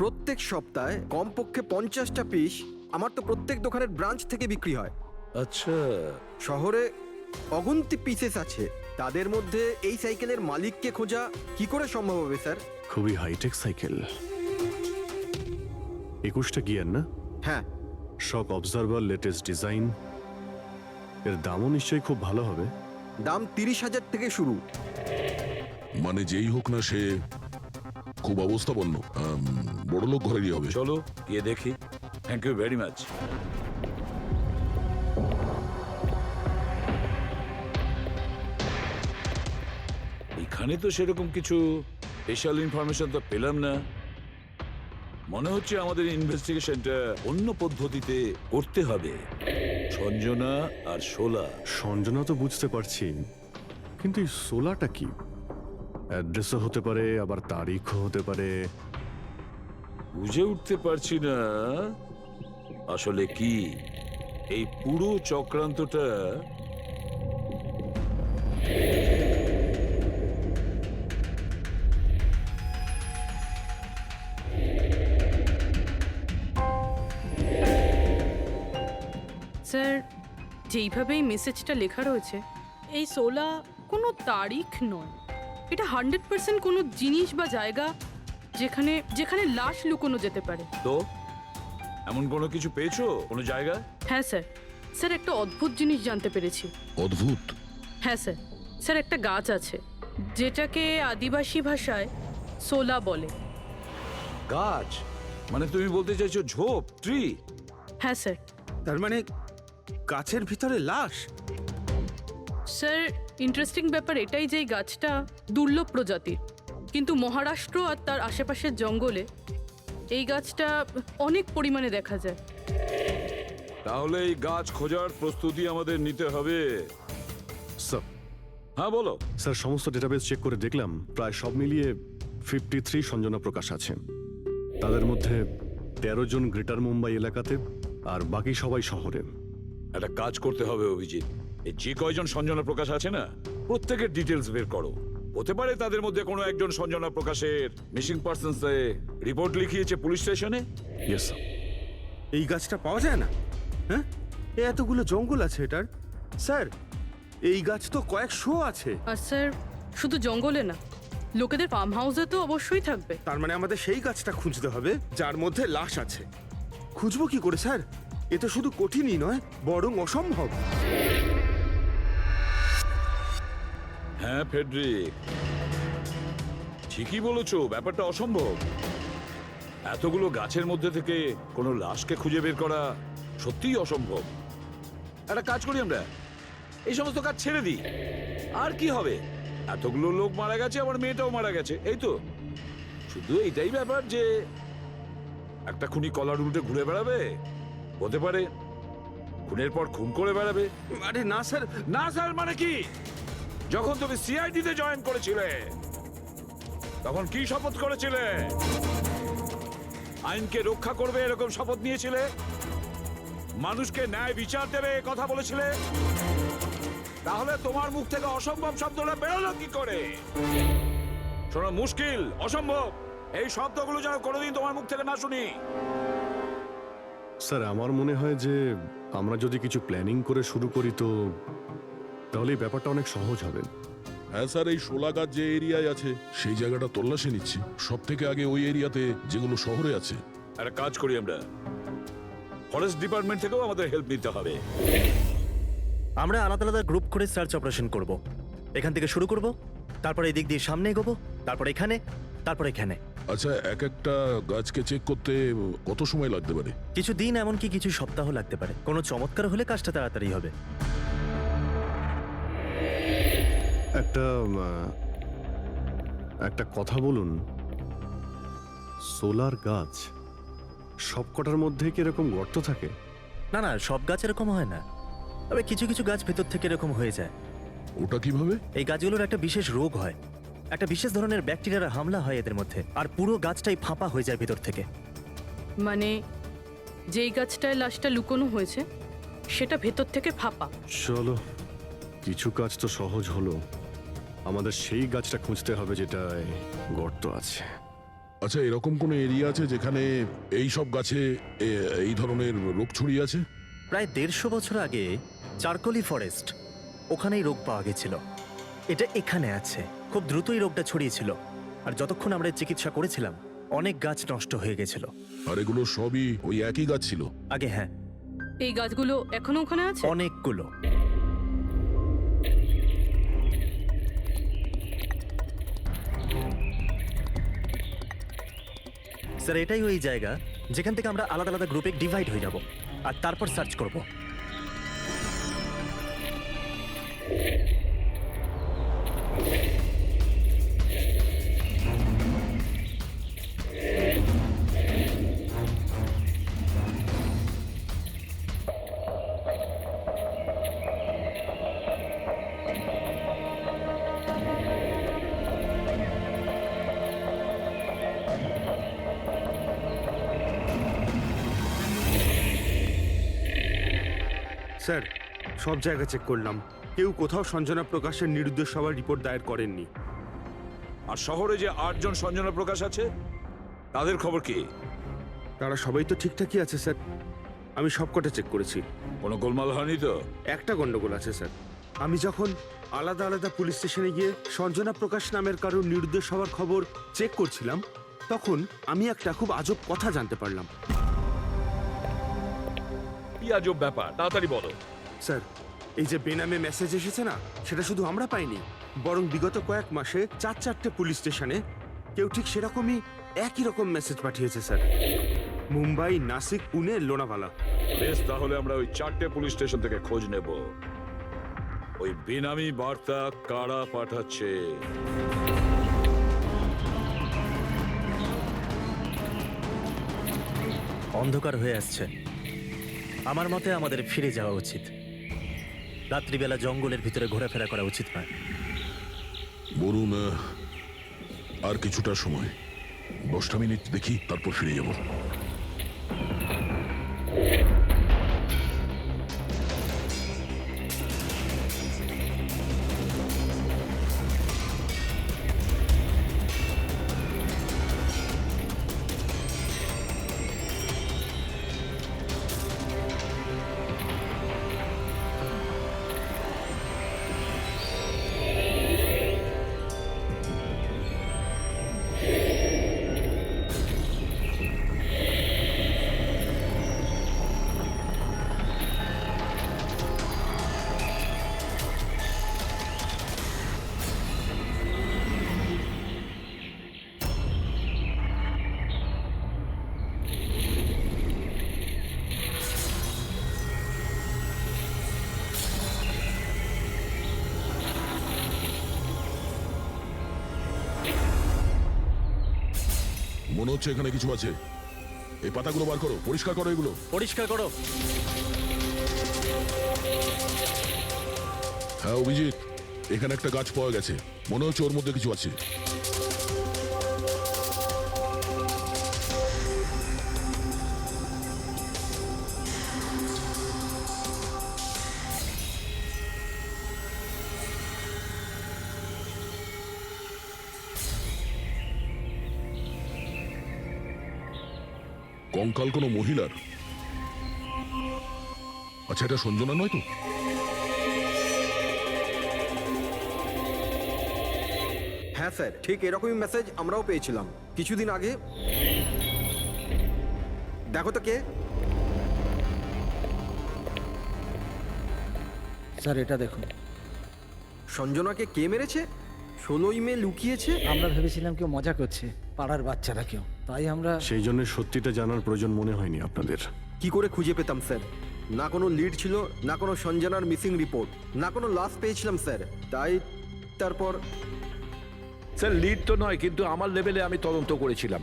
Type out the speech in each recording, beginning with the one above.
প্রত্যেক সপ্তাহে কমপক্ষে 50টা পিস আমার তো প্রত্যেক দোকানের ব্রাঞ্চ থেকে বিক্রি হয়। আচ্ছা, শহরে অগুন্তি পিসেস আছে, তাদের মধ্যে এই সাইকেলের মালিককে খোঁজা কি করে সম্ভব হবে স্যার? খুবই হাইটেক সাইকেল। 21টা গিয়ার না? হ্যাঁ। শক অবজারভার, লেটেস্ট ডিজাইন। এর দামও নিশ্চয়ই খুব ভালো হবে। দাম 30,000 থেকে শুরু। মানে যেই হোক না সে খুব অবস্থাপন্ন, বড়লোক ঘরেরই হবে। চলো গিয়ে দেখি। Thank you very much. এখানে তো সেরকম কিছু স্পেশাল ইনফরমেশন তো পেলাম না। মনে হচ্ছে আমাদের ইনভেস্টিগেশনটা অন্য পদ্ধতিতে করতে হবে। সঞ্জনা আর শোলা। সঞ্জনা তো বুঝতে পারছি, কিন্তু এই সোলাটা কি? অ্যাড্রেসও হতে পারে, আবার তারিখও হতে পারে। বুঝে উঠতে পারছি না আসলে কি এই পুরো চক্রান্তটা। স্যার, যেইভাবে এই মেসেজটা লেখা রয়েছে, এই সোলা কোনো তারিখ নয়। এটা 100% কোনো জিনিস বা জায়গা যেখানে যেখানে লাশ লুকোনো যেতে পারে। তো এমন কোনো কিছু পেয়েছো, কোনো জায়গা? হ্যাঁ স্যার। স্যার, একটা অদ্ভুত জিনিস জানতে পেরেছি। অদ্ভুত? হ্যাঁ স্যার। স্যার, একটা গাছ আছে যেটাকে আদিবাসী ভাষায় সোলা বলে। গাছ? মানে তুমি বলতে চাইছো ঝোপ, ট্রি? হ্যাঁ স্যার। তার মানে গাছের ভিতরে লাশ? স্যার, ইন্টারেস্টিং ব্যাপার এটাই যে এই গাছটা দুর্লভ প্রজাতির, কিন্তু মহারাষ্ট্র আর তার আশেপাশের জঙ্গলে এই গাছটা অনেক পরিমাণে দেখা যায়। তাহলে এই গাছ খোঁজার প্রস্তুতি আমাদের নিতে হবে। স্যার, হ্যাঁ বলো। স্যার, সমস্ত ডেটাবেস চেক করে দেখলাম, প্রায় সব মিলিয়ে 53 সঞ্জনা প্রকাশ আছে। তাদের মধ্যে 13 জন গ্রেটার মুম্বাই এলাকাতে, আর বাকি সবাই শহরে। একটা কাজ করতে হবে অভিজিৎ, এই যে কয়জন সঞ্জনা প্রকাশ আছে না, প্রত্যেকের ডিটেলস বের করো। হতে পারে তাদের মধ্যে কোনো একজন সঞ্জনা প্রকাশের মিসিং পার্সনসে রিপোর্ট লিখিয়েছে পুলিশ স্টেশনে। Yes sir. এই গাছটা পাওয়া যায় না? হ্যাঁ, এতগুলো জঙ্গল আছে এটার। স্যার, এই গাছ তো কয়েকশো আছে। আর স্যার, শুধু জঙ্গলে না, লোকেদের ফার্ম হাউসে তো অবশ্যই থাকবে। তার মানে আমাদের সেই গাছটা খুঁজতে হবে যার মধ্যে লাশ আছে। খুঁজবো কি করে স্যার? এ তো শুধু কঠিনই নয়, বরং অসম্ভব। হ্যাঁ ফেডরিক, ঠিকই বলেছো, ব্যাপারটা অসম্ভব। এতগুলো গাছের মধ্যে থেকে কোনো লাশকে খুঁজে বের করা সত্যিই অসম্ভব। একটা কাজ করি আমরা, এই সমস্ত কাজ ছেড়ে দিই। আর কি হবে, এতগুলো লোক মারা গেছে, আমার মেয়েটাও মারা গেছে, এই তো। শুধু এইটাই ব্যাপার যে একটা খুনি কলার উল্টে ঘুরে বেড়াবে, হতে পারে খুনের পর খুন করে বেড়াবে। আরে না স্যার। না স্যার মানে কি? যখন তুমি সিআইডি তে জয়েন করেছিলে তখন কি শপথ করেছিলে? আইনকে রক্ষা করবে এরকম শপথ নিয়েছিলে? মানুষকে ন্যায় বিচার দেবে কথা বলেছিলে? তাহলে তোমার মুখ থেকে অসম্ভব শব্দটা বেরোলো কি করে? শোনো, মুশকিল, অসম্ভব, এই শব্দগুলো যেন কোনোদিন তোমার মুখ থেকে না শুনি। স্যার, আমার মনে হয় যে আমরা যদি কিছু প্ল্যানিং করে শুরু করি তো তাহলে এই ব্যাপারটা অনেক সহজ হবে। হ্যাঁ স্যার, এই শোলা গাছ যে এরিয়ায় আছে সেই জায়গাটা তল্লাশি নিচ্ছি সব থেকে আগে, ওই এরিয়াতে যেগুলো শহরে আছে। একটা কাজ করি আমরা, ফরেস্ট ডিপার্টমেন্ট থেকেও আমাদের হেল্প নিতে হবে। আমরা আলাদা আলাদা গ্রুপ করে সার্চ অপারেশন করব। এখান থেকে শুরু করব, তারপর এই দিক দিয়ে সামনে এগোবো, তারপর এখানে, তারপর এখানে। আচ্ছা, এক একটা গাছকে চেক করতে কত সময় লাগতে পারে? কিছু দিন, এমনকি কিছু সপ্তাহ লাগতে পারে। কোনো চমৎকার হলে কাজটা তাড়াতাড়ি হবে। একটা কথা বলুন, সোলার গাছ সব কটার মধ্যে কি এরকম গর্ত থাকে? না না, সব গাছ এরকম হয় না, তবে কিছু কিছু গাছ ভেতর থেকে এরকম হয়ে যায়। ওটা কিভাবে? এই গাছগুলোর একটা বিশেষ রোগ হয়, একটা বিশেষ ধরনের ব্যাকটেরিয়ার হামলা হয় এদের মধ্যে, আর পুরো গাছটাই ফাঁপা হয়ে যায় ভেতর থেকে। মানে যেই গাছটায় লাশটা লুকোনো হয়েছে সেটা ভেতর থেকে ফাঁপা। চলো, কিছু কাজ তো সহজ হলো। আমাদের সেই গাছটা খুঁজতে হবে যেটায় গর্ত আছে। আচ্ছা, এরকম কোনো এরিয়া আছে যেখানে এই সব গাছে এই ধরনের রোগ ছড়িয়ে আছে? প্রায় 150 বছর আগে চারকোলি ফরেস্ট, ওখানেই রোগ পাওয়া গেছিল। এটা এখানে আছে। খুব দ্রুতই রোগটা ছড়িয়েছিল, আর যতক্ষণ আমরা চিকিৎসা করেছিলাম অনেক গাছ নষ্ট হয়ে গেছিল। আর এগুলো সবই ওই একই গাছ ছিল? আগে হ্যাঁ, এই গাছগুলো এখনো ওখানে আছে? অনেকগুলো। স্যার, এটাই ওই জায়গা যেখান থেকে আমরা আলাদা আলাদা গ্রুপে ডিভাইড হয়ে যাব আর তারপর সার্চ করব। স্যার, সব জায়গা চেক করলাম, কেউ কোথাও সঞ্জনা প্রকাশের নিরুদ্দেশ হওয়ার রিপোর্ট দায়ের করেননি। আর শহরে যে 8 জন সঞ্জনা প্রকাশ আছে, তাদের খবর কি? তারা সবাই তো ঠিকঠাকই আছে স্যার, আমি সবকটা চেক করেছি। কোনো গোলমাল হয়নি তো? একটা গন্ডগোল আছে স্যার। আমি যখন আলাদা আলাদা পুলিশ স্টেশনে গিয়ে সঞ্জনা প্রকাশ নামের কারোর নিরুদ্দেশ হওয়ার খবর চেক করছিলাম, তখন আমি একটা খুব আজব কথা জানতে পারলাম। কি আজব ব্যাপার, তাড়াতাড়ি বলো। স্যার, এই যে বেনামে মেসেজ এসেছে না, সেটা শুধু আমরা পাইনি, বরং বিগত কয়েক মাসে 4-4টে পুলিশ স্টেশনে কেউ ঠিক সেরকমই একই রকম মেসেজ পাঠিয়েছে স্যার। মুম্বাই, নাসিক, পুনে, লোনাভালা। বেশ, তাহলে আমরা ওই 4টে পুলিশ স্টেশন থেকে খোঁজ নেব। ওই বেনামি বার্তা কারা পাঠাচ্ছে। অন্ধকার হয়ে আসছে, আমার মতে আমাদের ফিরে যাওয়া উচিত। রাত্রিবেলা জঙ্গলের ভিতরে ঘোরাফেরা করা উচিত নয়। বলুন, আর কিছুটা সময়, 10টা মিনিট দেখি, তারপর ফিরে যাব। মনে হচ্ছে এখানে কিছু আছে। এই পাতাগুলো বার করো, পরিষ্কার করো এগুলো। পরিষ্কার করো। হ্যাঁ অভিজিৎ, এখানে একটা গাছ পাওয়া গেছে, মনে হচ্ছে ওর মধ্যে কিছু আছে। কঙ্কাল কোনো মহিলার? আচ্ছা, এটা সঞ্জনা নয় তো? হ্যাঁ স্যার, ঠিক এরকমই মেসেজ আমরাও পেয়েছিলাম কিছুদিন আগে। দেখো তো কে। স্যার, এটা দেখুন। সঞ্জনাকে কে মেরেছে? 16ই মে লুকিয়েছে। আমরা ভেবেছিলাম কেউ মজা করছে, পাড়ার বাচ্চারা কেউ, তাই আমরা। সেই জন্য সত্যিটা জানার প্রয়োজন মনে হয়নি আপনাদের। কি করে খুঁজে পেতাম স্যার? না কোনো লিড ছিল, না কোনো সঞ্জনার মিসিং রিপোর্ট, না কোনো লাশ পেয়েছিলাম স্যার। তাই তারপর স্যার, লিড তো নয়, কিন্তু আমার লেভেলে আমি তদন্ত করেছিলাম,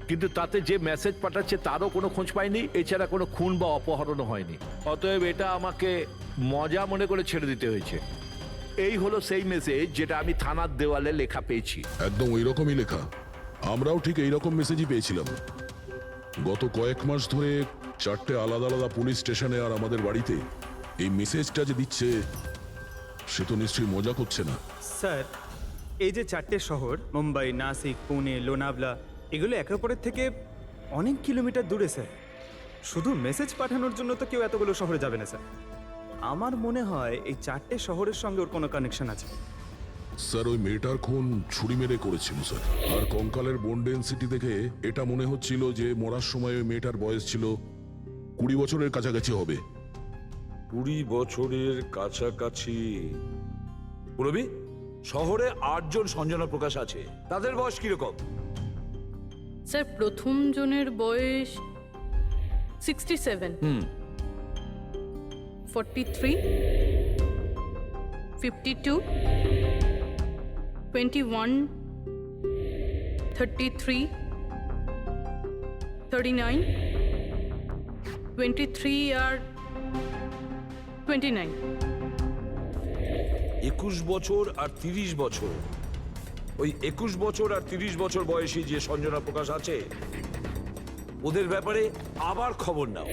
কিন্তু তাতে যে মেসেজ পাঠাচ্ছে তারও কোনো খোঁজ পাইনি। এছাড়া কোনো খুন বা অপহরণও হয়নি। অতএব এটা আমাকে মজা মনে করে ছেড়ে দিতে হয়েছে। এই হলো সেই মেসেজ যেটা আমি থানার দেওয়ালে লেখা পেয়েছি। একদম ওই রকমই লেখা। আমরাও ঠিক এইরকম মেসেজই পেয়েছিলাম। গত কয়েক মাস ধরে 4টে আলাদা আলাদা পুলিশ স্টেশনে আর আমাদের বাড়িতে এই মেসেজটা যে দিচ্ছে, সে তো নিশ্চয়ই মজা করছে না। স্যার, এই যে 4টে শহর, মুম্বাই, নাসিক, পুনে, লোনাভলা, এগুলো একে অপরের থেকে অনেক কিলোমিটার দূরে স্যার। শুধু মেসেজ পাঠানোর জন্য তো কেউ এতগুলো শহরে যাবে না স্যার। আমার মনে হয় এই 4টে শহরের সঙ্গে ওর কোনো কানেকশন আছে। স্যার ওই মেয়েটার খুন ছুরি মেরে করেছিল স্যার। আর কঙ্কালের বোন ডেন্সিটি দেখে এটা মনে হচ্ছিল যে মরার সময় ওই মেয়েটার বয়স ছিল 20 বছরের কাছাকাছি হবে। 20 বছরের কাছাকাছি। পুরবি, শহরে 8 জন সঞ্জনা প্রকাশ আছে, তাদের বয়স কিরকম? স্যার প্রথম জনের বয়স 67, 43, 52, 21, 33, 39, 23 আর 29। 21 বছর আর 30 বছর। ওই 21 বছর আর 30 বছর বয়সী যে সঞ্জনা প্রকাশ আছে, ওদের ব্যাপারে আবার খবর নাও।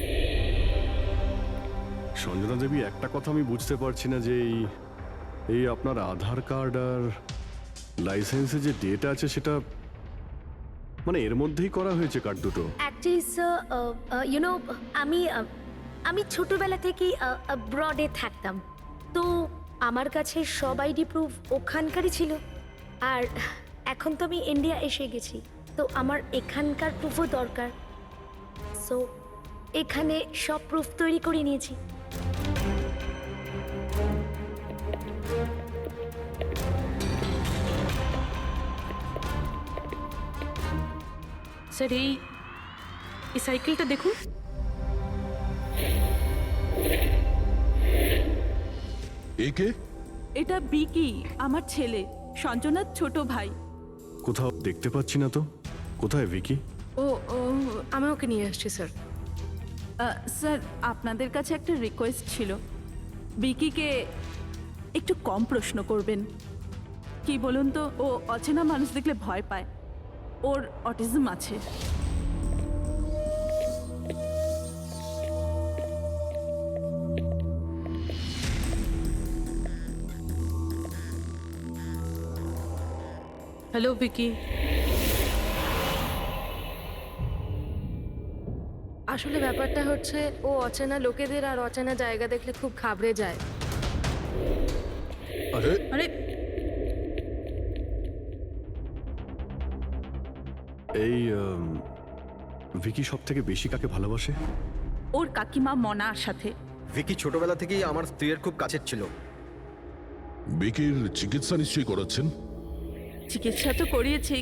সঞ্জনা দেবী, একটা কথা আমি বুঝতে পারছি না যে এই আপনার আধার কার্ড আর লাইসেন্সে যে ডেট আছে সেটা মানে এর মধ্যেই করা হয়েছে কার্ড দুটো। অ্যাকচুয়ালি স্যার আমি ছোটবেলা থেকেই ব্রডে থাকতাম, তো আমার কাছে সব আইডি প্রুফ ওখানকারই ছিল। আর এখন তো আমি ইন্ডিয়া এসে গেছি, তো আমার এখানকার প্রুফও দরকার। সো এখানে সব প্রুফ তৈরি করে নিয়েছি। স্যার এই সাইকেলটা দেখুন। একে এটা বিকি, আমার ছেলে, সঞ্জনার ছোট ভাই। কোথাও দেখতে পাচ্ছি না তো, কোথায় ভিকি? ও আমি ওকে নিয়ে আসছি স্যার। স্যার আপনাদের কাছে একটা রিকোয়েস্ট ছিল, বিকিকে একটু কম প্রশ্ন করবেন। কি বলুন তো, ও অচেনা মানুষ দেখলে ভয় পায়, ওর অটিজম আছে। হ্যালো ভিকি। আসলে ব্যাপারটা হচ্ছে, ও অচেনা লোকেদের আর অচেনা জায়গা দেখলে খুব ঘাবড়ে যায়। আরে আরে এই ভিকি সব থেকে বেশি কাকে ভালোবাসে? ওর কাকিমা মনার সাথে। ভিকি ছোটবেলা থেকেই আমার স্ত্রীর খুব কাছের ছিল। বিকির চিকিৎসা নিশ্চয়ই করাচ্ছেন? চিকিৎসা তো করিয়েছি,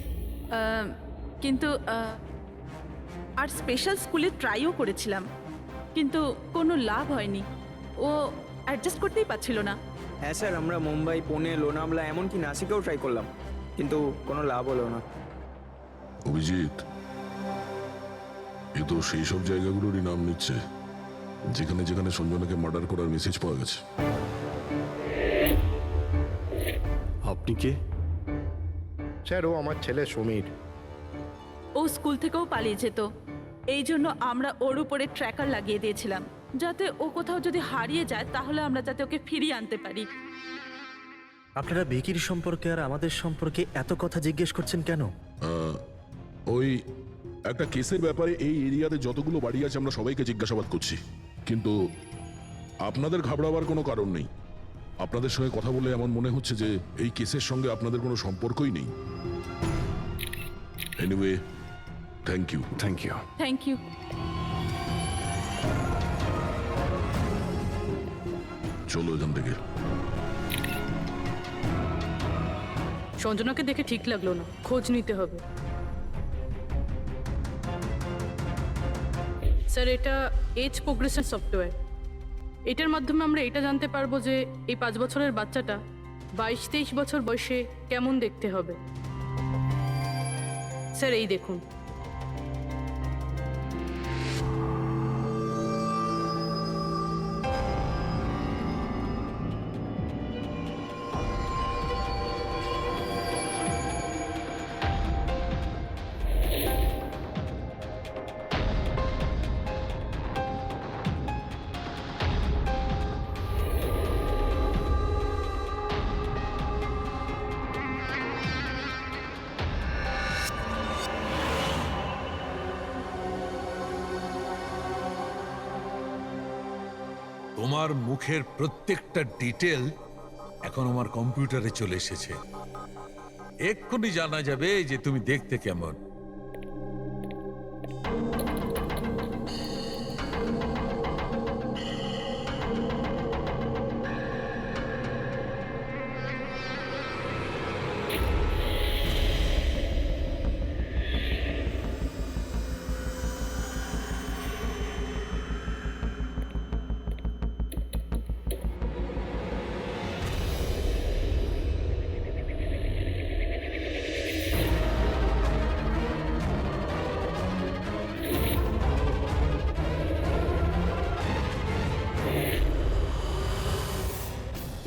কিন্তু আর স্পেশাল স্কুলে ট্রাইও করেছিলাম, কিন্তু কোনো লাভ হয়নি। ও অ্যাডজাস্ট করতেই পারছিল না। হ্যাঁ স্যার, আমরা মুম্বাই, পুনে, লোনাভলা, এমনকি নাসিকেও ট্রাই করলাম, কিন্তু কোনো লাভ হলো না। অভিজিৎ, এ তো সেই সব জায়গাগুলোরই নাম নিচ্ছে যেখানে যেখানে সঞ্জনাকে মার্ডার করার মেসেজ পাওয়া গেছে। আপনি কে? স্যার, ও আমার ছেলে সমীর। ও স্কুল থেকেও পালিয়ে যেত, এই জন্য আমরা ওর উপরে ট্র্যাকার লাগিয়ে দিয়েছিলাম, যাতে ও কোথাও যদি হারিয়ে যায় তাহলে আমরা যাতে ওকে ফিরিয়ে আনতে পারি। আপনারা ভিকির সম্পর্কে আর আমাদের সম্পর্কে এত কথা জিজ্ঞেস করছেন কেন? ওই একটা কেসের ব্যাপারে এই এরিয়াতে যতগুলো বাড়ি আছে আমরা সবাইকে জিজ্ঞাসাবাদ করছি, কিন্তু আপনাদের ঘাবড়াবার কোনো কারণ নেই। আপনাদের সঙ্গে কথা বলে এমন মনে হচ্ছে যে এই কেসের সঙ্গে আপনাদের কোনো সম্পর্কই নেই। Anyway, thank you. Thank you. Thank you. চলো এখান থেকে। সঞ্জনাকে দেখে ঠিক লাগলো না, খোঁজ নিতে হবে। স্যার এটা এজ প্রোগ্রেশন সফটওয়্যার, এটার মাধ্যমে আমরা এটা জানতে পারবো যে এই 5 বছরের বাচ্চাটা 22-23 বছর বয়সে কেমন দেখতে হবে। স্যার এই দেখুন। তোমার মুখের প্রত্যেকটা ডিটেল এখন আমার কম্পিউটারে চলে এসেছে। এক্ষুনি জানা যাবে যে তুমি দেখতে কেমন।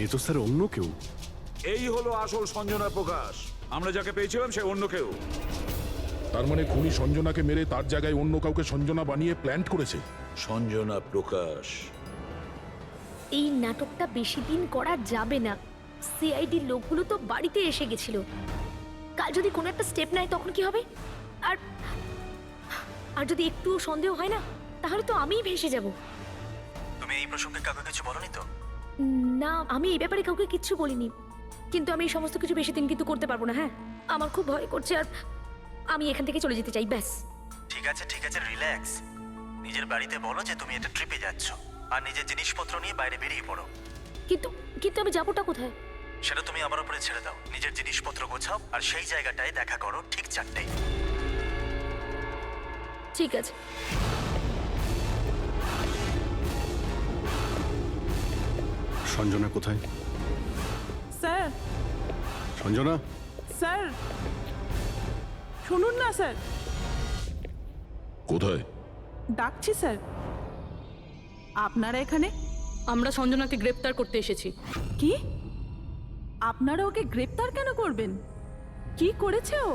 এ তো স্যার অন্য কেউ। এই হলো আসল সঞ্জনা প্রকাশ। আমরা যাকে পেয়েছিলাম সে অন্য কেউ। তার মানে খুনি সঞ্জনাকে মেরে তার জায়গায় অন্য কাউকে সঞ্জনা বানিয়ে প্ল্যান করেছে। সঞ্জনা প্রকাশ। এই নাটকটা বেশি দিন করা যাবে না। সিআইডি লোকগুলো তো বাড়িতে এসে গেছিল। কাল যদি কোনো একটা স্টেপ নেয় তখন কি হবে? আর আর যদি একটুও সন্দেহ হয় না, তাহলে তো আমিই ভেসে যাব। তুমি এই প্রসঙ্গে কাউকে কিছু বলনি তো? না, আমি এই ব্যাপারে কাউকে কিচ্ছু বলিনি। কিন্তু আমি এই সমস্ত কিছু বেশি দিন কিন্তু করতে পারবো না। হ্যাঁ, আমার খুব ভয় করছে আর আমি এখান থেকে চলে যেতে চাই, ব্যাস। ঠিক আছে রিল্যাক্স। নিজের বাড়িতে বলো যে তুমি একটা ট্রিপে যাচ্ছ আর নিজের জিনিসপত্র নিয়ে বাইরে বেরিয়ে পড়ো। কিন্তু কিন্তু আমি যাবোটা কোথায়? সেটা তুমি আমার উপরে ছেড়ে দাও। নিজের জিনিসপত্র গোছাও আর সেই জায়গাটায় দেখা করো ঠিক 4টায়। ঠিক আছে। সঞ্জনা কোথায়? স্যার, সঞ্জনা, স্যার শুনুন না স্যার, কোথায়? ডাকছি স্যার। আপনারা এখানে? আমরা সঞ্জনাকে গ্রেপ্তার করতে এসেছি। কি? আপনারা ওকে গ্রেপ্তার কেন করবেন? কি করেছে ও?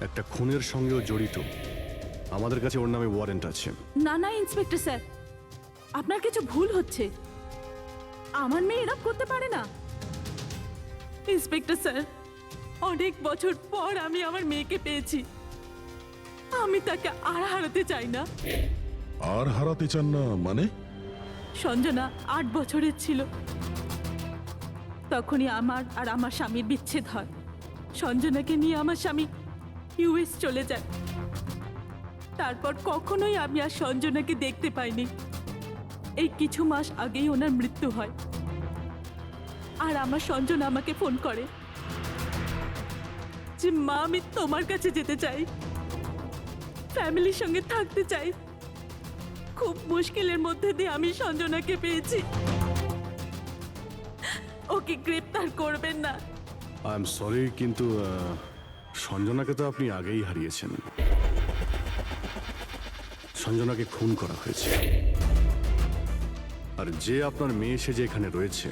একটা খুনের সঙ্গেও জড়িত। আমাদের কাছে ওর নামে ওয়ারেন্ট আছে। না না ইন্সপেক্টর স্যার, আপনার কিছু ভুল হচ্ছে। আমার মেয়ে এরকম করতে পারে না। ইন্সপেক্টর স্যার, অনেক বছর পর আমি আমার মেয়েকে পেয়েছি। আমি তাকে আর হারাতে চাই না। আর হারাতে চান না মানে? সঞ্জনা 8 বছরের ছিল, তখনই আমার আর আমার স্বামীর বিচ্ছেদ হয়। সঞ্জনাকে নিয়ে আমার স্বামী ইউএস চলে যায়। তারপর কখনোই আমি আর সঞ্জনাকে দেখতে পাইনি। এই কিছু মাস আগেই ওনার মৃত্যু হয়। আর আমার সঞ্জনা আমাকে ফোন করে যে মা, আমি তোমার কাছে যেতে চাই, ফ্যামিলির সঙ্গে থাকতে চাই। খুব মুশকিলের মধ্যে দিয়ে আমি সঞ্জনাকে পেয়েছি। ওকে গ্রেপ্তার করবেন না। আই এম সরি, কিন্তু সঞ্জনাকে তো আপনি আগেই হারিয়েছেন। সঞ্জনাকে খুন করা হয়েছে। আর যে আপনার মেয়ে সেজে এখানে রয়েছে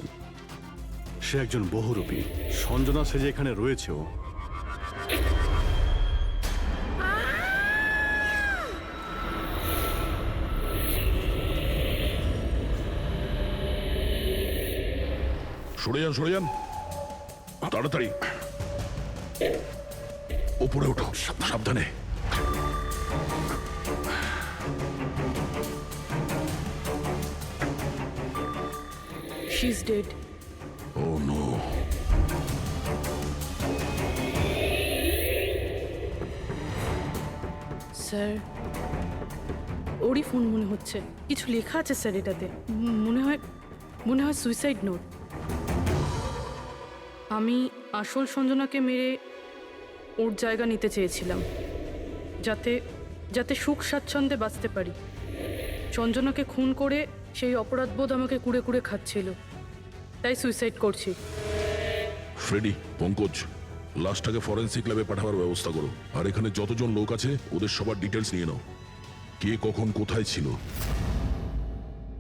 সে একজন বহুরূপী। সঞ্জনা সেজে এখানে রয়েছেও। সরে যান তাড়াতাড়ি। উপরে ওঠো, সাবধানে। She's dead. Oh no. Sir, ওরই ফোন মনে হচ্ছে। কিছু লেখা আছে স্যার এটাতে। মনে হয় সুইসাইড নোট। আমি আসল সঞ্জনাকে মেরে ওর জায়গা নিতে চেয়েছিলাম, যাতে সুখ স্বাচ্ছন্দ্যে বাঁচতে পারি। সঞ্জনাকে খুন করে সেই অপরাধবোধ আমাকে কুড়ে কুড়ে খাচ্ছিল, তাই সুইসাইড করছি। ফ্রেডি, পঙ্কজ, লাশটাকে ফরেন্সিক ল্যাবে পাঠাবার ব্যবস্থা করো। আর এখানে যতজন লোক আছে ওদের সবার ডিটেলস নিয়ে নাও। কে কখন কোথায় ছিল।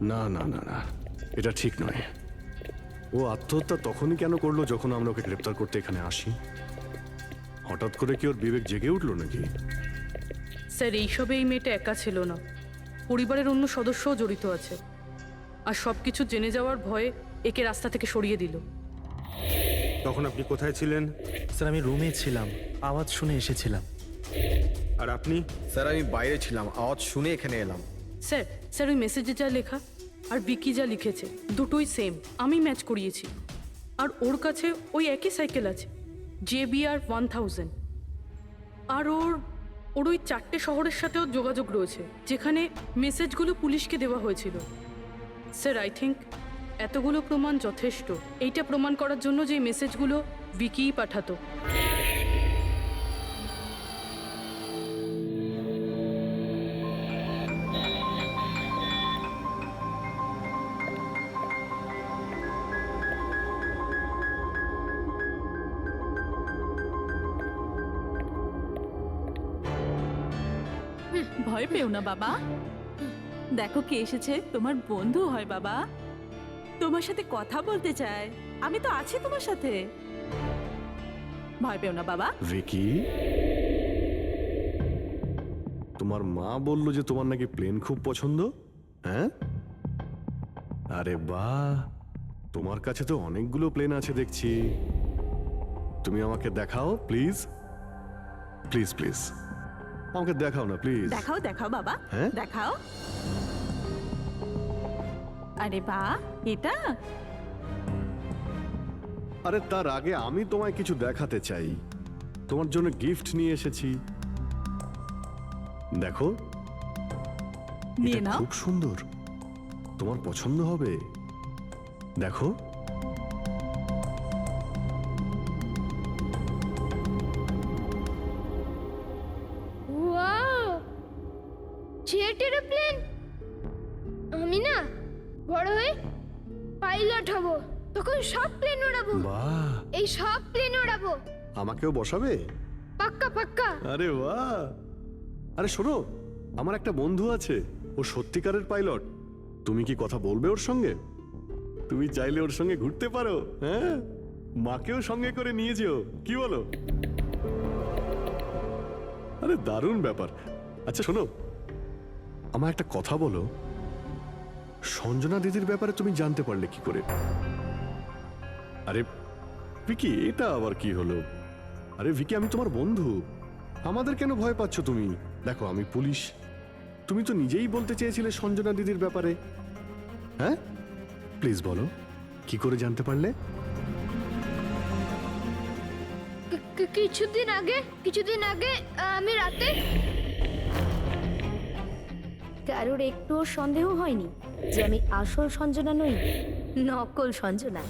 না না না না, এটা ঠিক নয়। ও আত্মহত্যা তখনই কেন করলো যখন আমরা ওকে গ্রেপ্তার করতে এখানে আসি? হঠাৎ করে কি ওর বিবেক জেগে উঠলো নাকি? স্যার, এইসবে এই মেয়েটা একা ছিল না, পরিবারের অন্য সদস্যও জড়িত আছে। আর সব কিছু জেনে যাওয়ার ভয়ে একে রাস্তা থেকে সরিয়ে দিল। তখন আপনি কোথায় ছিলেন? স্যার, আমি রুমে ছিলাম, আওয়াজ শুনে এসেছিলাম। আর আপনি? স্যার, আমি বাইরে ছিলাম, আওয়াজ শুনে এখানে এলাম। স্যার, ওই মেসেজে যা লেখা আর বিকি যা লিখেছে দুটোই সেম, আমি ম্যাচ করিয়েছি। আর ওর কাছে ওই একই সাইকেল আছে, JBR 1000। আর ওর ওই 4টে শহরের সাথেও যোগাযোগ রয়েছে যেখানে মেসেজগুলো পুলিশকে দেওয়া হয়েছিল। স্যার, আই থিঙ্ক এতগুলো প্রমাণ যথেষ্ট এইটা প্রমাণ করার জন্য যে এই মেসেজগুলো বিকিই পাঠাতো। ভয় পেও না বাবা, দেখো কে এসেছে, তোমার বন্ধু হয় বাবা, তোমার সাথে কথা বলতে চায়। আমি তো আছি তোমার সাথে, ভয় পেও না বাবা। ভিকি, তোমার মা বললো যে তোমার নাকি প্লেন খুব পছন্দ, হ্যাঁ? আরে বাহ, তোমার কাছে তো অনেকগুলো প্লেন আছে দেখছি। তুমি আমাকে দেখাও প্লিজ, প্লিজ প্লিজ আমাকে দেখাও না প্লিজ। দেখাও দেখাও বাবা, হ্যাঁ? দেখাও। আরে বাহ, এটা আরে তার আগে আমি তোমায় কিছু দেখাতে চাই, তোমার জন্য গিফট নিয়ে এসেছি। দেখো, নিয়ে এটা নাও। খুব সুন্দর, তোমার পছন্দ হবে। দেখো, ওয়াও, জেট এরোপ্লেন! আমি না বড় হয়ে পাইলট হব, তখন সব প্লেন উড়াবো। বাহ, এই সব প্লেন উড়াবো, আমাকেও বসাবে? পাক্কা পাক্কা। আরে বাহ, আরে শোনো, আমার একটা বন্ধু আছে, ও সত্যিকারের পাইলট। তুমি কি কথা বলবে ওর সঙ্গে? তুমি চাইলে ওর সঙ্গে ঘুরতে পারো, হ্যাঁ? মাকেও সঙ্গে করে নিয়ে যেও, কি বলো? আরে দারুণ ব্যাপার। আচ্ছা শোনো, আমার একটা কথা বলো, সঞ্জনা দিদির ব্যাপারে তুমি জানতে পারলে কি করে? আরে ভিকি, এটা আবার কি হলো? আরে ভিকি, আমি তোমার বন্ধু, আমাদের কেন ভয় পাচ্ছ তুমি? দেখো, আমি পুলিশ, তুমি তো নিজেই বলতে চেয়েছিলে সঞ্জনা দিদির ব্যাপারে, হ্যাঁ? প্লিজ বলো, কি করে জানতে পারলে? কিছুদিন আগে আমি রাতে। কারোর একটুও সন্দেহ হয়নি যে আমি আসল সঞ্জনা নই, নকল সঞ্জনা।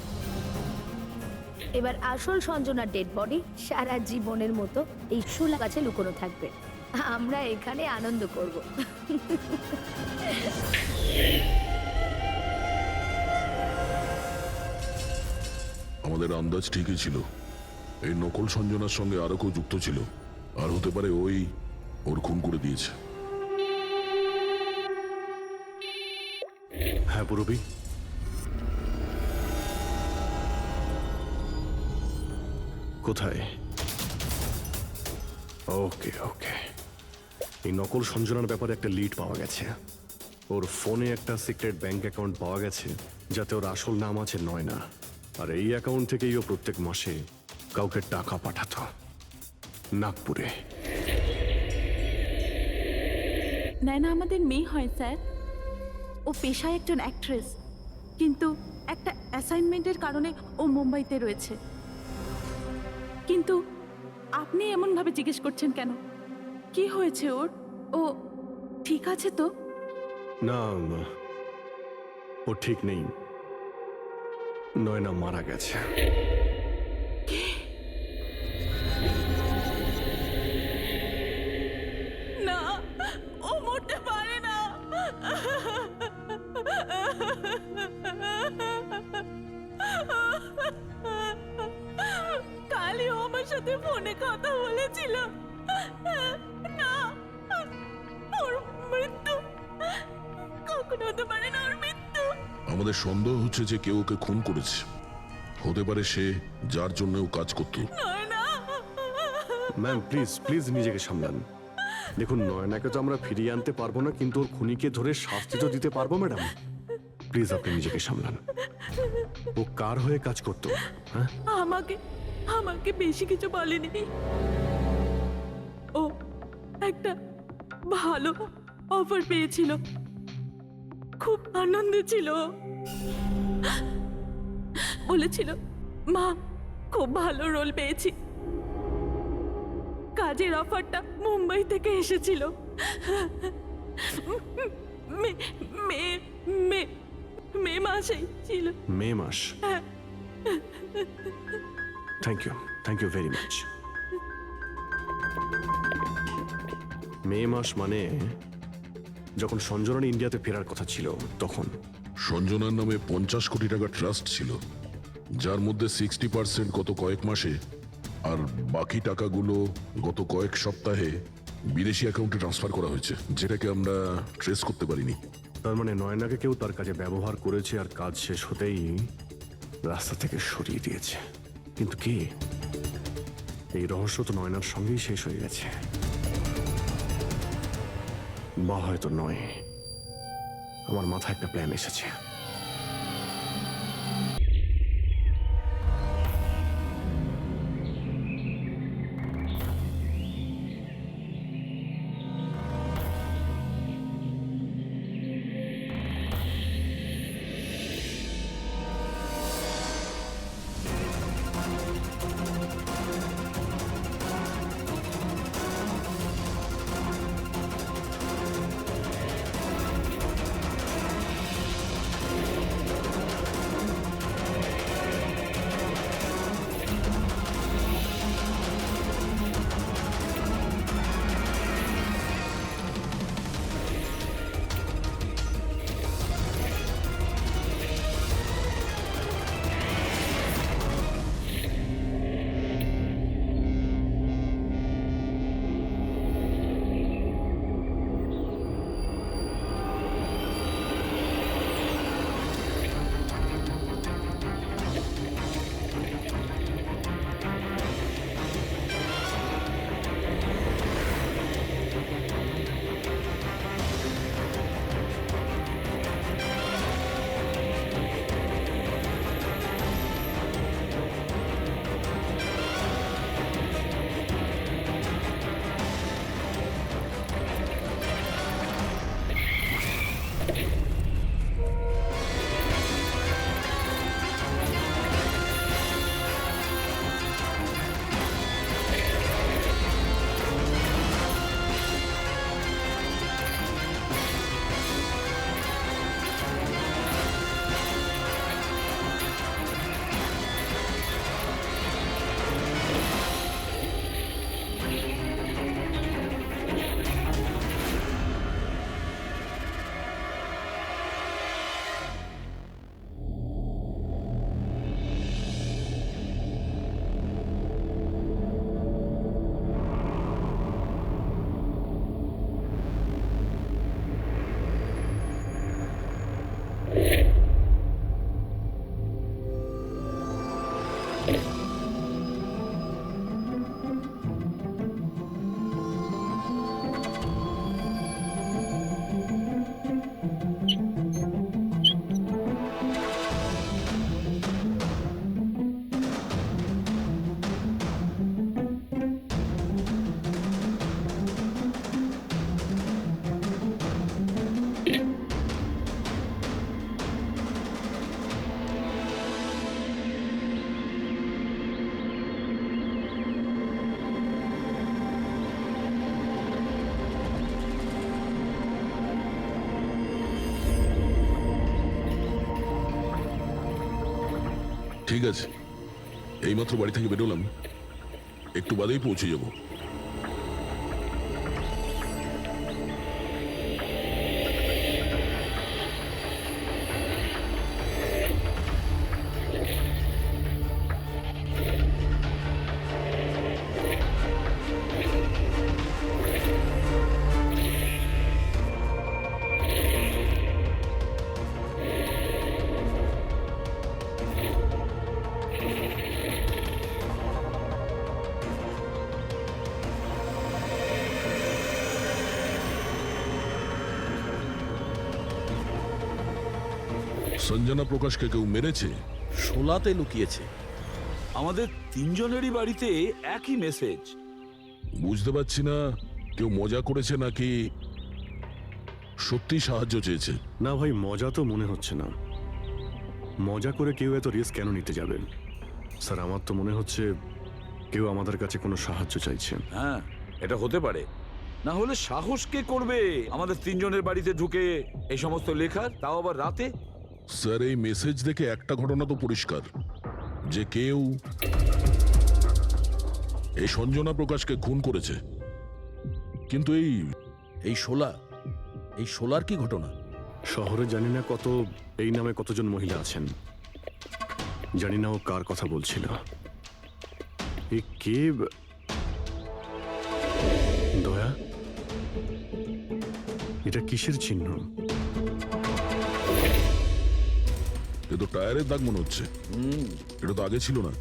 এবার আসল সঞ্জনার ডেড বডি সারা জীবনের মতো এই শুলা গাছে লুকোনো থাকবে। আমরা এখানে আনন্দ করব। আমাদের আন্দাজ ঠিকই ছিল, এই নকল সঞ্জনার সঙ্গে আরো কেউ যুক্ত ছিল, আর হতে পারে ওর খুন করে দিয়েছে। হ্যাঁ পুরবি, কোথায়? ওকে ওকে, এই নকল সঞ্জনার ব্যাপারে একটা লিড পাওয়া গেছে। ওর ফোনে একটা সিক্রেট ব্যাংক অ্যাকাউন্ট পাওয়া গেছে, যাতে ওর আসল নাম আছে নয়না। আর এই অ্যাকাউন্ট থেকেই ও প্রত্যেক মাসে কাউকে টাকা পাঠাতো নাগপুরে। নয়না আমাদের মেয়ে হয় স্যার, ও পেশায় একজন অ্যাক্ট্রেস, কিন্তু একটা অ্যাসাইনমেন্টের কারণে ও মুম্বাইতে রয়েছে। কিন্তু আপনি এমনভাবে জিজ্ঞেস করছেন কেন? কি হয়েছে ওর? ও ঠিক আছে তো? না, ও ঠিক নেই, নয়না মারা গেছে। না, ও মরতে পারে না। কালই ও আমার সাথে ফোনে কথা বলেছিল। না, ওর মৃত্যু কখনো হতে পারে না, ওর মৃত্যু। আমাদের সন্দেহ হচ্ছে যে কেউ ওকে খুন করেছে, হতে পারে সে যার জন্য ও কাজ করত। ম্যাম প্লিজ প্লিজ নিজেকে সামলান। দেখুন, নয়নাকে তো আমরা ফিরিয়ে আনতে পারবো না, কিন্তু ওর খুনিকে ধরে শাস্তি তো দিতে পারবো ম্যাডাম। প্লিজ আপনি নিজেকে সামলান। ও কার হয়ে কাজ করতো? হ্যাঁ, আমাকে বেশি কিছু বলেনি। ও একটা ভালো অফার পেয়েছিল, খুব আনন্দে ছিল। বলেছিল, মা খুব ভালো রোল পেয়েছি। কাজের অফারটা মুম্বাই থেকে এসেছিল। মে মাসেই ছিল। মে মাস? Thank you very much. May মাস মানে যখন সঞ্জনার ইন্ডিয়াতে ফেরার কথা ছিল তখন। সঞ্জনার নামে 50 কোটি টাকা ট্রাস্ট ছিল, যার মধ্যে 60% গত কয়েক মাসে আর বাকি টাকাগুলো গত কয়েক সপ্তাহে বিদেশি অ্যাকাউন্টে ট্রান্সফার করা হয়েছে, যেটাকে আমরা ট্রেস করতে পারিনি। তার মানে নয়নাকে কেউ তার কাজে ব্যবহার করেছে আর কাজ শেষ হতেই রাস্তা থেকে সরিয়ে দিয়েছে। কিন্তু কে? এই রহস্য তো নয়নার সঙ্গেই শেষ হয়ে গেছে। বা হয়তো নয়। আমার মাথায় একটা প্ল্যান এসেছে। ঠিক আছে, এইমাত্র বাড়ি থেকে বেরোলাম, একটু বাদেই পৌঁছে যাব। সঞ্জনা প্রকাশকে কেউ মেরেছে? শোলাতে লুকিয়েছে। আমাদের তিনজনেরই বাড়িতে একই মেসেজ। বুঝতে পারছি না কেউ মজা করেছে নাকি সত্যি সাহায্য চেয়েছে। না ভাই, মজা তো মনে হচ্ছে না। মজা করে কেউ এত রিস্ক কেন নিতে যাবে? স্যার, আমার তো মনে হচ্ছে কেউ আমাদের কাছে কোনো সাহায্য চাইছে। হ্যাঁ, এটা হতে পারে। না হলে সাহস কে করবে আমাদের তিনজনের বাড়িতে ঢুকে এই সমস্ত লেখার, তাও আবার রাতে? স্যার, এই মেসেজ দেখে একটা ঘটনা তো পরিষ্কার, যে কেউ এই সঞ্জনা প্রকাশকে খুন করেছে। কিন্তু এই শোলার কি ঘটনা? শহরে জানি না এই নামে কতজন মহিলা আছেন, জানি না ও কার কথা বলছিল। এ কে? দয়া, এটা কিসের চিহ্ন? এ তো টায়ারের দাগ মনে হচ্ছে। এটা তো আগে ছিল না।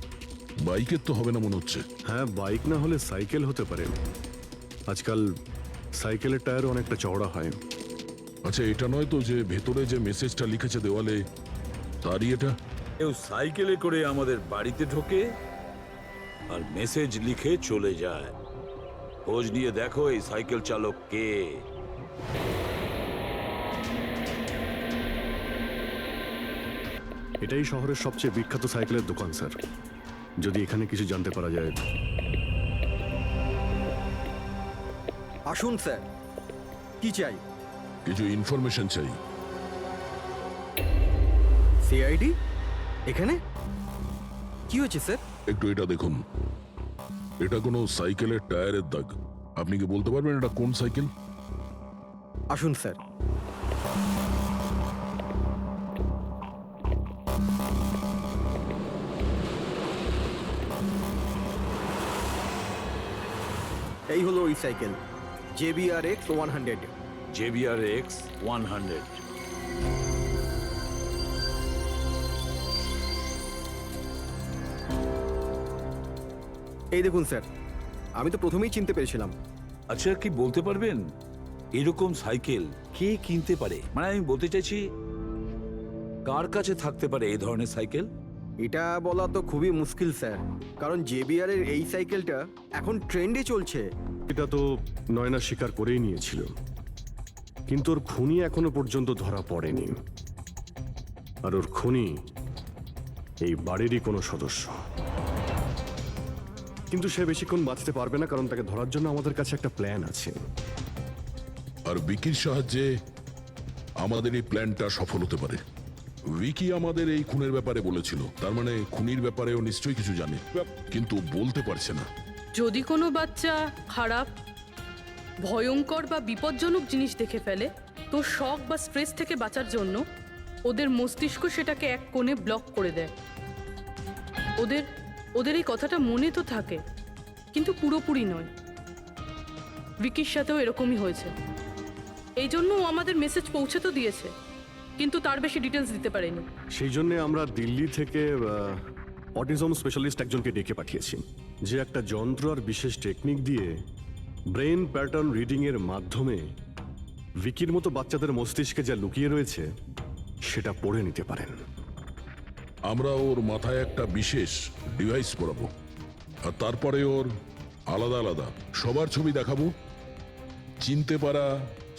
বাইকের তো হবে না মনে হচ্ছে। হ্যাঁ, বাইক না হলে সাইকেল হতে পারে। আজকাল সাইকেলের টায়ার অনেকটা চওড়া হয়। আচ্ছা, এটা নয় তো যে ভেতরে যে মেসেজটা লিখেছে দেওয়ালে, তারই এটা? কেউ সাইকেলে করে আমাদের বাড়িতে ঢোকে আর মেসেজ লিখে চলে যায়। খোঁজ নিয়ে দেখো এই সাইকেল চালক কে। এটাই শহরের সবচেয়ে বিখ্যাত সাইকেলের দোকান স্যার। যদি এখানে কিছু জানতে পারা যায়। আসুন স্যার, কি চাই? কিছু ইনফরমেশন চাই। সিআইডি এখানে? কি হয়েছে স্যার? একটু এটা দেখুন। এটা কোনো সাইকেলের টায়ারের দাগ। আপনি কি বলতে পারবেন এটা কোন সাইকেল? আসুন স্যার। এই হলো ওই সাইকেল, JBRX 100। JBRX 100। এই দেখুন স্যার, আমি তো প্রথমেই চিনতে পেরেছিলাম। আচ্ছা, কি বলতে পারবেন এরকম সাইকেল কে কিনতে পারে? মানে আমি বলতে চাইছি, কার কাছে থাকতে পারে এই ধরনের সাইকেল? এটা বলা তো খুবই মুশকিল স্যার, কারণ JBR এর এই সাইকেলটা এখন ট্রেন্ডে চলছে। এটা তো নয়না স্বীকার করেই নিয়েছিল, কিন্তু ওর খুনি এখনো পর্যন্ত ধরা পড়েনি। আর ওর খুনি এই বাড়িরই কোনো সদস্য। কিন্তু সে বেশিক্ষণ বাঁচতে পারবে না, কারণ তাকে ধরার জন্য আমাদের কাছে একটা প্ল্যান আছে। আর বিকির সাহায্যে আমাদের এই প্ল্যানটা সফল হতে পারে। উইকি আমাদের এই খুনের ব্যাপারে বলেছিল, তার মানে খুনির ব্যাপারেও নিশ্চয়ই কিছু জানে, কিন্তু বলতে পারছে না। যদি কোনো বাচ্চা খারাপ, ভয়ঙ্কর বা বিপজ্জনক জিনিস দেখে ফেলে, তো শক বা স্ট্রেস থেকে বাঁচার জন্য ওদের মস্তিষ্ক সেটাকে এক কোণে ব্লক করে দেয়। ওদের এই কথাটা মনে তো থাকে, কিন্তু পুরোপুরি নয়। ভিকির সাথেও এরকমই হয়েছে। এই জন্য ও আমাদের মেসেজ পৌঁছে তো দিয়েছে, কিন্তু তার বেশি ডিটেলস দিতে পারেনি। সেই জন্য আমরা দিল্লি থেকে অটিজম স্পেশালিস্ট একজনকে ডেকে পাঠিয়েছি, যে একটা যন্ত্র আর বিশেষ টেকনিক দিয়ে ব্রেন প্যাটার্ন রিডিং এর মাধ্যমে ভিকির মতো বাচ্চাদের মস্তিষ্কে যা লুকিয়ে রয়েছে সেটা পড়ে নিতে পারেন। আমরা ওর মাথায় একটা বিশেষ ডিভাইস পরাবো, আর তারপরে ওর আলাদা আলাদা সবার ছবি দেখাবো। চিনতে পারা,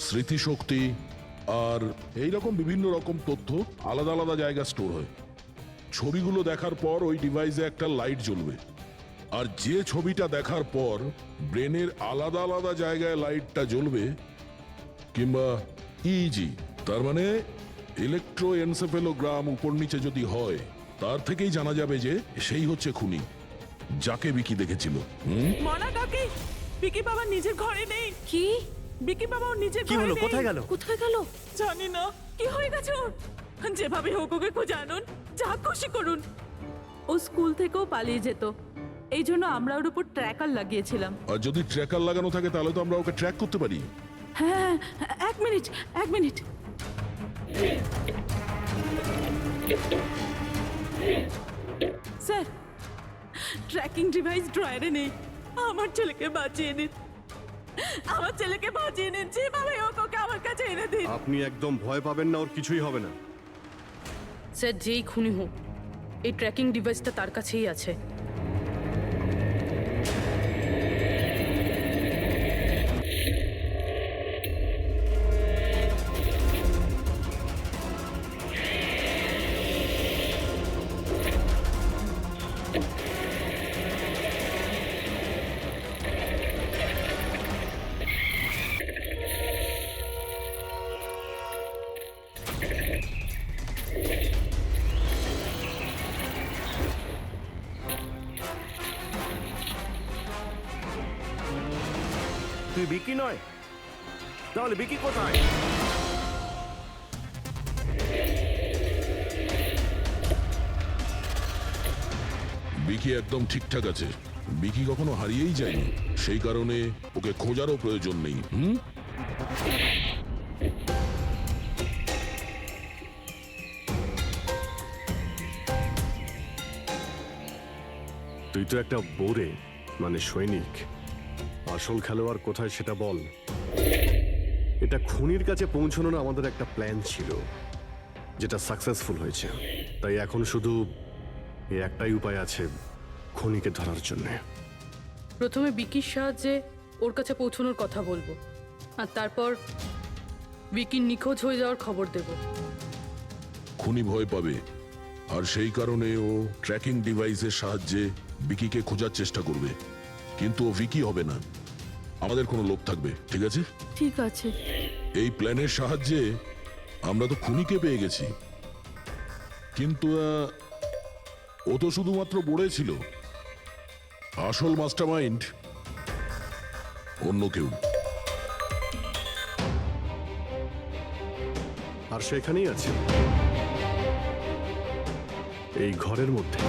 স্মৃতিশক্তি আর এই রকম বিভিন্ন রকম তথ্য আলাদা আলাদা জায়গায় স্টোর হয়। ছবিগুলো দেখার পর ওই ডিভাইসে একটা লাইট জ্বলবে, আর যে ছবিটা দেখার পর ব্রেনের আলাদা আলাদা জায়গায় লাইটটা জ্বলবে, কিংবা EEG, তার মানে ইলেকট্রোএনসেফেলোগ্রাম উপর নিচে যদি হয়, তার থেকেই জানা যাবে যে সেই হচ্ছে খুনি, যাকে বিকি দেখেছিল। মনা কাকি, বিকি বাবা নিজের ঘরে নেই। কি? বিকি বাবা ওর নিজের কি ঘরে হলো? নেই। কোথায় গেল? কোথায় গেল? জানি না কি হয়ে গেছে ওর। যেভাবে হোক ওকে খুঁজে আনুন, যা খুশি করুন। ও স্কুল থেকেও পালিয়ে যেত, এই জন্য আমরা ওর উপর ট্র্যাকার লাগিয়েছিলাম। আর যদি ট্র্যাকার লাগানো থাকে তাহলে তো আমরা ওকে ট্র্যাক করতে পারি। হ্যাঁ, এক মিনিট। স্যার, ট্র্যাকিং ডিভাইস ড্রয়ারে নেই। আমার ছেলেকে বাঁচিয়ে নিন, যেভাবে হোক ওকে আমার কাছে এনে দিন। আপনি একদম ভয় পাবেন না, ওর কিছুই হবে না। স্যার, যেই খুনি হোক, এই ট্র্যাকিং ডিভাইসটা তার কাছেই আছে। বিকি নয়? তাহলে বিকি কোথায়? বিকি একদম ঠিকঠাক আছে। বিকি কখনো হারিয়েই যায়নি, সেই কারণে ওকে খোঁজারও প্রয়োজন নেই। তুই তো একটা বোরে, মানে সৈনিক। আসল খেলোয়াড় কোথায় সেটা বল। এটা খুনির কাছে পৌঁছানোর আমাদের একটা প্ল্যান ছিল, যেটা সাকসেসফুল হয়েছে। তাই এখন শুধু এই একটাই উপায় আছে খুনিকে ধরার জন্যে। প্রথমে বিকির সাহায্যে ওর কাছে পৌঁছানোর কথা বলবো, আর তারপর বিকির নিখোঁজ হয়ে যাওয়ার খবর দেব। খুনি ভয় পাবে, আর সেই কারণে ও ট্র্যাকিং ডিভাইসের সাহায্যে বিকিকে খোঁজার চেষ্টা করবে। কিন্তু ও ভিকি হবে না, আমাদের কোনো লোক থাকবে, ঠিক আছে? ঠিক আছে। এই প্ল্যানের সাহায্যে আমরা তো খুনিকে পেয়ে গেছি, কিন্তু ও তো শুধুমাত্র বোড়ে ছিল। আসল মাস্টারমাইন্ড অন্য কেউ। আর সেখানেই আছে, এই ঘরের মধ্যে।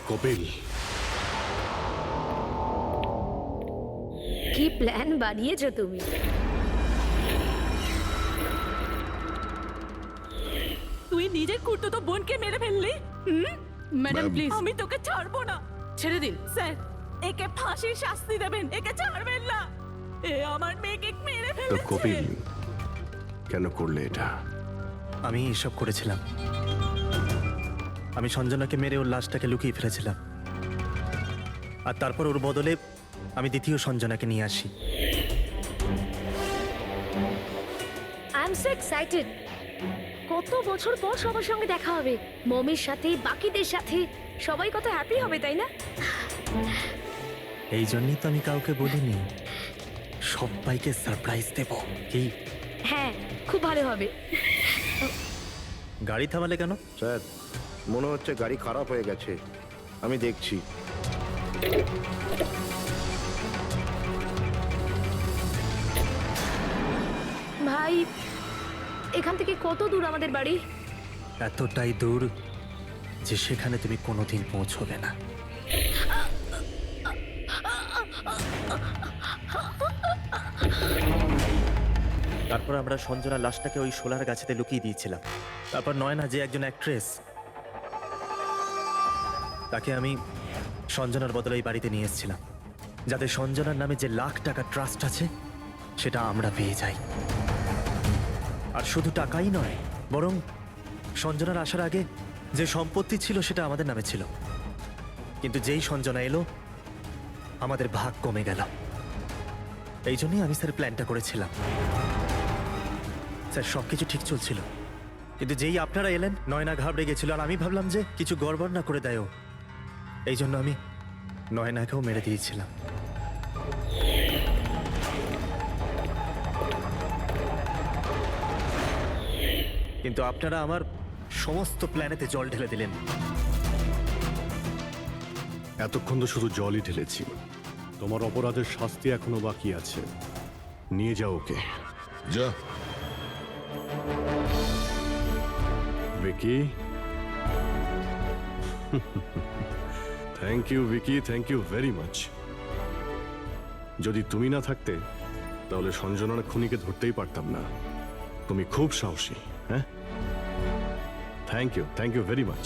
কপিল, কি প্ল্যান বানিয়েছো তুমি? তুই নিজের কুর্তুতো বোনকে মেরে ফেললি। ম্যাডাম প্লিজ, আমি তোকে ছাড়বো না। ছেড়ে দিন। স্যার, একে ফাঁসির শাস্তি দেবেন, একে ছাড়বেন না। এ আমার মেয়েকে মেরে তো ফেলেছে। কপিল কেন করলে এটা? আমি এসব করেছিলাম। আমি সঞ্জনাকে মেরে ওর লাশটাকে লুকিয়ে ফেলেছিলাম, আর তারপর ওর বদলে আমি দ্বিতীয় সঞ্জনাকে নিয়ে আসি। I am so excited. কত বছর পর সবার সঙ্গে দেখা হবে, মমির সাথে, বাকিদের সাথে। সবাই কত হ্যাপি হবে, তাই না? এই জন্যই তো আমি কাউকে বলিনি, সবাইকে সারপ্রাইজ দেব। কি? হ্যাঁ, খুব ভালো হবে। গাড়ি থামালে কেন? স্যার, মনে হচ্ছে গাড়ি খারাপ হয়ে গেছে, আমি দেখছি। ভাই, এখান থেকে কত দূর আমাদের বাড়ি? এতটাই দূর যে সেখানে তুমি কোনোদিন পৌঁছবে না। তারপর আমরা সঞ্জনার লাশটাকে ওই শোলার গাছেতে লুকিয়ে দিয়েছিলাম। তারপর নয়না, যে একজন অ্যাক্ট্রেস, তাকে আমি সঞ্জনার বদলে এই বাড়িতে নিয়ে এসেছিলাম, যাতে সঞ্জনার নামে যে লাখ টাকা ট্রাস্ট আছে সেটা আমরা পেয়ে যাই। আর শুধু টাকাই নয়, বরং সঞ্জনার আসার আগে যে সম্পত্তি ছিল সেটা আমাদের নামে ছিল, কিন্তু যেই সঞ্জনা এলো আমাদের ভাগ কমে গেল। এই জন্যই আমি স্যার প্ল্যানটা করেছিলাম। স্যার, সবকিছু ঠিক চলছিল, কিন্তু যেই আপনারা এলেন নয়না ঘাবড়ে গেছিল, আর আমি ভাবলাম যে কিছু গড়বড় না করে দেয় ও। এই জন্য আমি নয়নাকেও মেরে দিয়েছিলাম। কিন্তু আপনারা আমার সমস্ত প্ল্যানেতে জল ঢেলে দিলেন। এতক্ষণ তো শুধু জলই ঢেলেছি। তোমার অপরাধের শাস্তি এখনো বাকি আছে। নিয়ে যাও ওকে। যা। Vicky, thank you Vicky, thank you very much. যদি তুমি না থাকতে তাহলে সঞ্জনার খুনিকে ধরতেই পারতাম না। তুমি খুব সাহসী। হ্যাঁ, থ্যাংক ইউ ভেরি মাচ।